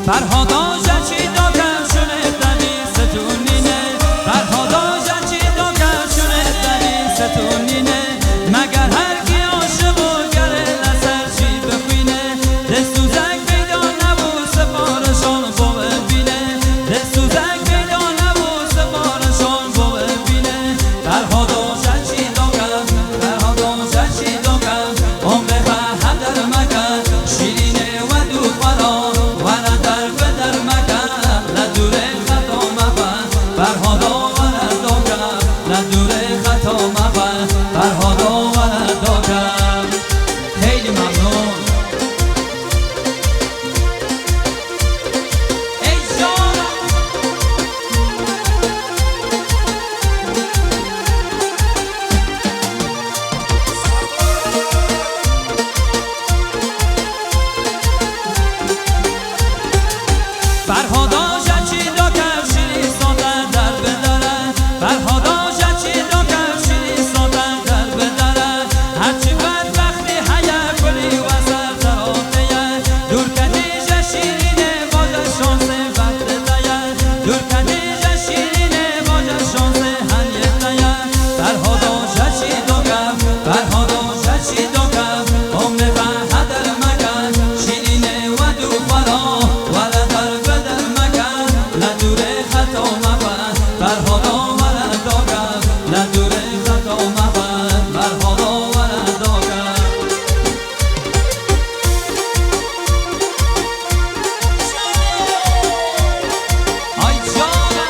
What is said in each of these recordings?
فرهادا جچی دا کشونه دنی ستونینه فرهادا جچی دا کشونه دنی ستونینه مگر هر کی عاشق و گره لسر چی بخوینه دستوزک پیدا نبو سپارشان بو ببینه دستوزک پیدا نبو سپارشان بو ببینه فرهادا جچی دا کش فرهادا جچی دا کش عمر هدر مکن شیرینه و دو فرا فرهادا ولدا کم ندور خطا مبر فرهادا ولدا کم خیلی ممنون ای جان فرهادا جچی دا فرهادا جچی دا کشی سادن در بدره هرچی بدبختی حیا کلی وسر ترانه دور کدی جشیرینه باجه شانس وقت دیه دور کدی جشیرینه باجه شانس هنیه دیه فرهادا جچی دا کم فرهادا جچی دا کم عمر هدر مکن شیرینه و دو فرا ولا در بدر مکن ندور خطا مبن فرهادا ندور خطا مبن فرهادا ولدا کم آی جانم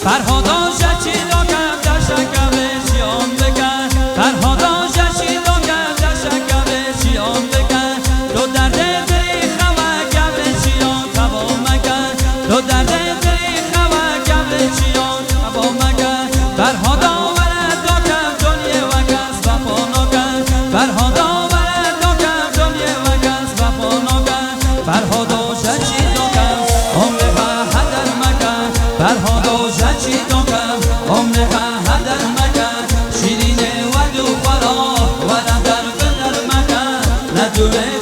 فرهادا جچی دا کم در شکم چیان بکن فرهادا جچی دا کم در شکم چیان بکن تو درد دری خواه کم چیان تبا مکن تو درد دری خواه کم چیان تبا مکن فرهادا ولدا کم دنیا و کس وفا نکن فرهادا ولدا کم دنیا و کس وفا نکن فرهادا جچی دا کم عمر هدر مکن فرهادا جچی دا کم عمر هدر مکن شیرینه و دو فرا و ندر بدر مکن ندوره